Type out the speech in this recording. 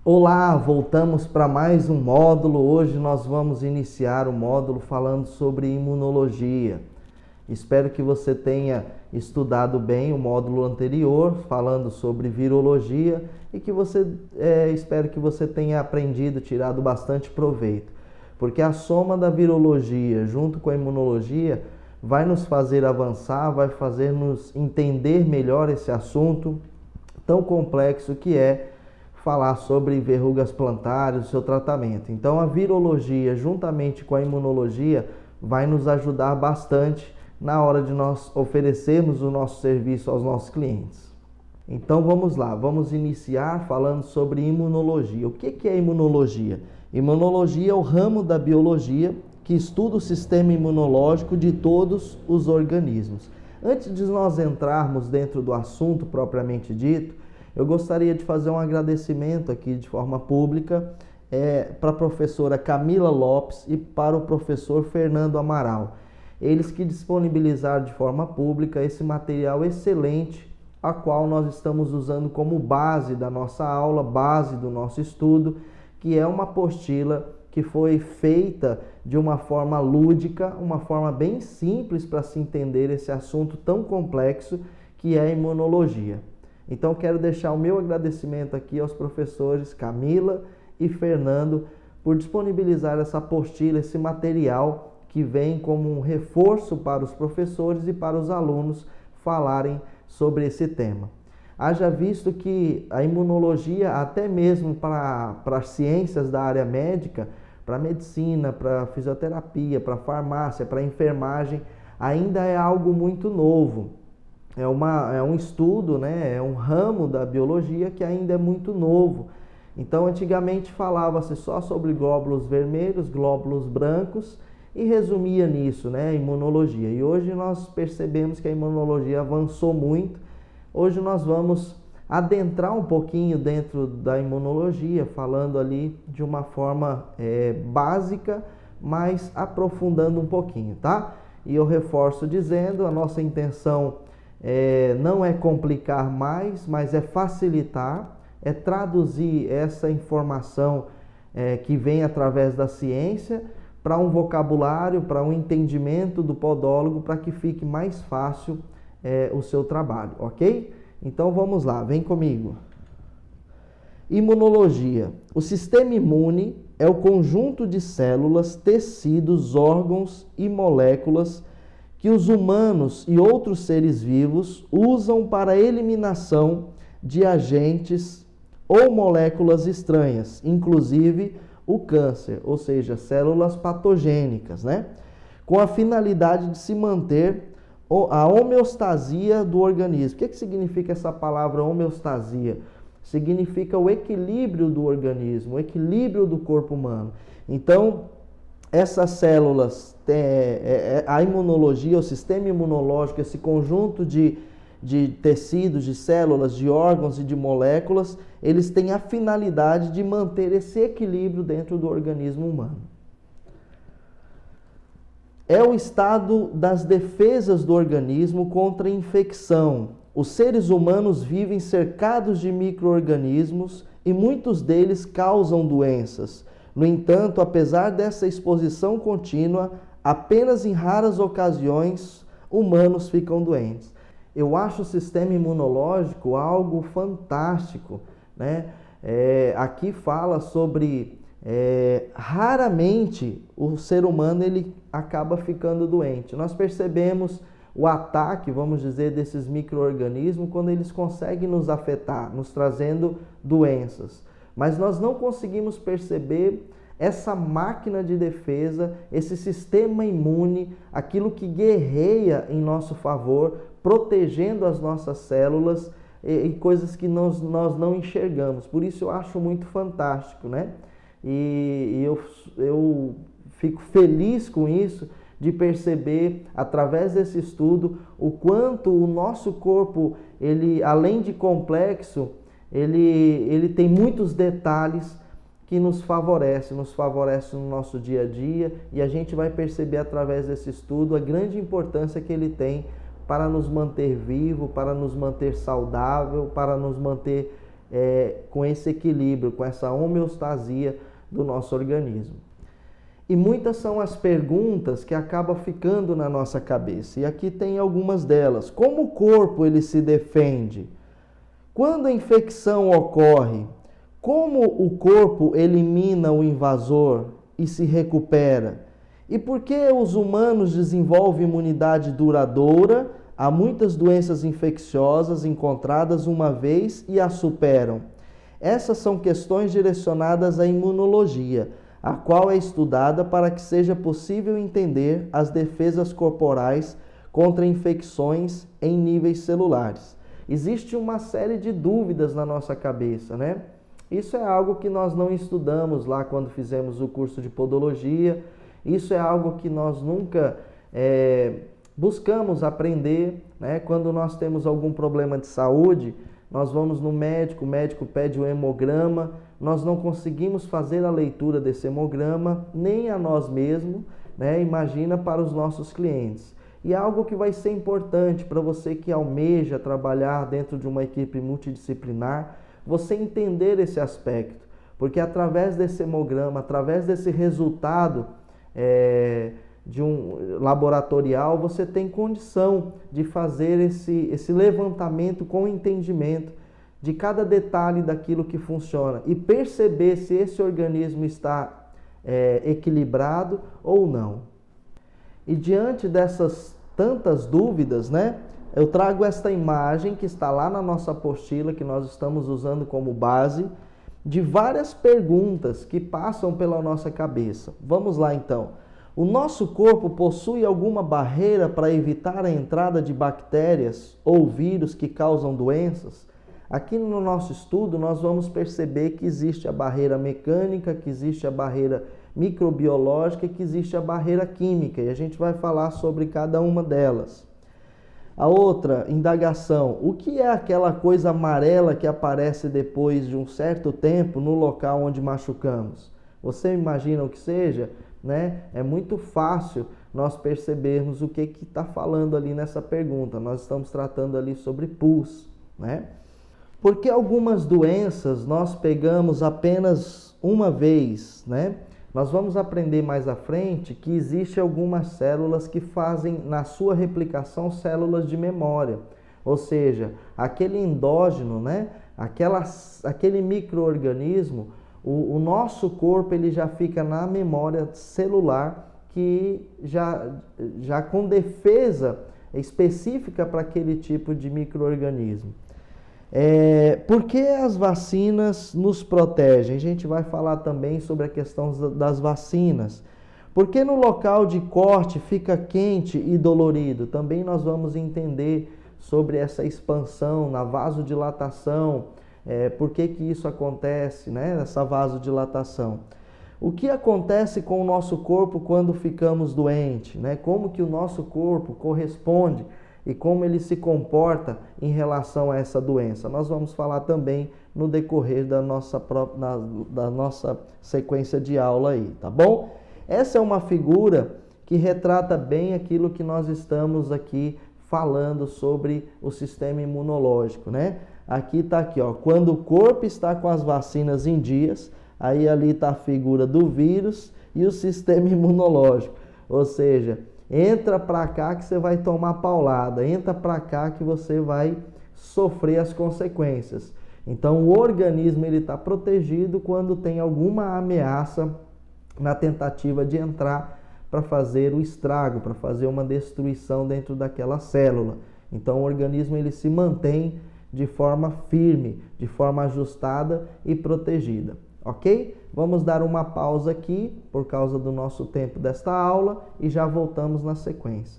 Olá, voltamos para mais um módulo. Hoje nós vamos iniciar o módulo falando sobre imunologia. Espero que você tenha estudado bem o módulo anterior, falando sobre virologia, e que espero que você tenha aprendido, tirado bastante proveito. Porque a soma da virologia junto com a imunologia vai nos fazer avançar, vai fazer-nos entender melhor esse assunto tão complexo que é falar sobre verrugas plantares, o seu tratamento. Então a virologia juntamente com a imunologia vai nos ajudar bastante na hora de nós oferecermos o nosso serviço aos nossos clientes. Então vamos lá, vamos iniciar falando sobre imunologia. O que é imunologia? Imunologia é o ramo da biologia que estuda o sistema imunológico de todos os organismos. Antes de nós entrarmos dentro do assunto propriamente dito, eu gostaria de fazer um agradecimento aqui de forma pública para a professora Camila Lopes e para o professor Fernando Amaral. Eles que disponibilizaram de forma pública esse material excelente, a qual nós estamos usando como base da nossa aula, base do nosso estudo, que é uma apostila que foi feita de uma forma lúdica, uma forma bem simples para se entender esse assunto tão complexo que é a imunologia. Então, quero deixar o meu agradecimento aqui aos professores Camila e Fernando por disponibilizar essa apostila, esse material que vem como um reforço para os professores e para os alunos falarem sobre esse tema. Haja visto que a imunologia, até mesmo para as ciências da área médica, para a medicina, para a fisioterapia, para a farmácia, para a enfermagem, ainda é algo muito novo. É um estudo, né? É um ramo da biologia que ainda é muito novo. Então, antigamente falava-se só sobre glóbulos vermelhos, glóbulos brancos e resumia nisso, né? A imunologia. E hoje nós percebemos que a imunologia avançou muito. Hoje nós vamos adentrar um pouquinho dentro da imunologia, falando ali de uma forma básica, mas aprofundando um pouquinho, tá? E eu reforço dizendo, a nossa intenção não é complicar mais, mas é facilitar, é traduzir essa informação que vem através da ciência para um vocabulário, para um entendimento do podólogo, para que fique mais fácil o seu trabalho, ok? Então vamos lá, vem comigo. Imunologia. O sistema imune é o conjunto de células, tecidos, órgãos e moléculas que os humanos e outros seres vivos usam para a eliminação de agentes ou moléculas estranhas, inclusive o câncer, ou seja, células patogênicas, né? Com a finalidade de se manter a homeostasia do organismo. O que significa essa palavra homeostasia? Significa o equilíbrio do organismo, o equilíbrio do corpo humano. Então, essas células, a imunologia, o sistema imunológico, esse conjunto de tecidos, de células, de órgãos e de moléculas, eles têm a finalidade de manter esse equilíbrio dentro do organismo humano. É o estado das defesas do organismo contra a infecção. Os seres humanos vivem cercados de micro-organismos e muitos deles causam doenças. No entanto, apesar dessa exposição contínua, apenas em raras ocasiões humanos ficam doentes. Eu acho o sistema imunológico algo fantástico, né? Aqui fala sobre raramente o ser humano ele acaba ficando doente. Nós percebemos o ataque, vamos dizer, desses micro-organismos quando eles conseguem nos afetar, nos trazendo doenças. Mas nós não conseguimos perceber essa máquina de defesa, esse sistema imune, aquilo que guerreia em nosso favor, protegendo as nossas células e coisas que nós não enxergamos. Por isso eu acho muito fantástico, né? E eu fico feliz com isso, de perceber, através desse estudo, o quanto o nosso corpo, ele, além de complexo, ele tem muitos detalhes que nos favorece no nosso dia a dia, e a gente vai perceber através desse estudo a grande importância que ele tem para nos manter vivo, para nos manter saudável, para nos manter com esse equilíbrio, com essa homeostasia do nosso organismo. E muitas são as perguntas que acabam ficando na nossa cabeça. E aqui tem algumas delas. Como o corpo ele se defende? Quando a infecção ocorre, como o corpo elimina o invasor e se recupera? E por que os humanos desenvolvem imunidade duradoura a muitas doenças infecciosas encontradas uma vez e as superam? Essas são questões direcionadas à imunologia, a qual é estudada para que seja possível entender as defesas corporais contra infecções em níveis celulares. Existe uma série de dúvidas na nossa cabeça, né? Isso é algo que nós não estudamos lá quando fizemos o curso de podologia. Isso é algo que nós nunca buscamos aprender, né? Quando nós temos algum problema de saúde, nós vamos no médico, o médico pede o hemograma, nós não conseguimos fazer a leitura desse hemograma, nem a nós mesmos, né? Imagina para os nossos clientes. E algo que vai ser importante para você que almeja trabalhar dentro de uma equipe multidisciplinar, você entender esse aspecto, porque através desse hemograma, através desse resultado de um laboratorial, você tem condição de fazer esse levantamento com entendimento de cada detalhe daquilo que funciona e perceber se esse organismo está equilibrado ou não. E diante dessas tantas dúvidas, né, eu trago esta imagem que está lá na nossa apostila, que nós estamos usando como base, de várias perguntas que passam pela nossa cabeça. Vamos lá então. O nosso corpo possui alguma barreira para evitar a entrada de bactérias ou vírus que causam doenças? Aqui no nosso estudo nós vamos perceber que existe a barreira mecânica, que existe a barreira microbiológica e que existe a barreira química, e a gente vai falar sobre cada uma delas. A outra indagação, o que é aquela coisa amarela que aparece depois de um certo tempo no local onde machucamos? Você imagina o que seja? Né? É muito fácil nós percebermos o que está falando ali nessa pergunta. Nós estamos tratando ali sobre pus, né? Porque algumas doenças nós pegamos apenas uma vez, né? Nós vamos aprender mais à frente que existe algumas células que fazem na sua replicação células de memória. Ou seja, aquele endógeno, né? Aquele micro-organismo, o nosso corpo ele já fica na memória celular que já com defesa específica para aquele tipo de micro-organismo. Por que as vacinas nos protegem? A gente vai falar também sobre a questão das vacinas. Por que no local de corte fica quente e dolorido? Também nós vamos entender sobre essa expansão na vasodilatação. Por que isso acontece, né? Essa vasodilatação. O que acontece com o nosso corpo quando ficamos doentes, né? Como que o nosso corpo corresponde e como ele se comporta em relação a essa doença. Nós vamos falar também no decorrer da nossa sequência de aula aí, tá bom? Essa é uma figura que retrata bem aquilo que nós estamos aqui falando sobre o sistema imunológico, né? Aqui está aqui, ó, quando o corpo está com as vacinas em dias, aí ali está a figura do vírus e o sistema imunológico. Ou seja, entra para cá que você vai tomar paulada, entra para cá que você vai sofrer as consequências. Então o organismo ele está protegido quando tem alguma ameaça na tentativa de entrar para fazer o estrago, para fazer uma destruição dentro daquela célula. Então o organismo ele se mantém de forma firme, de forma ajustada e protegida, ok? Vamos dar uma pausa aqui por causa do nosso tempo desta aula e já voltamos na sequência.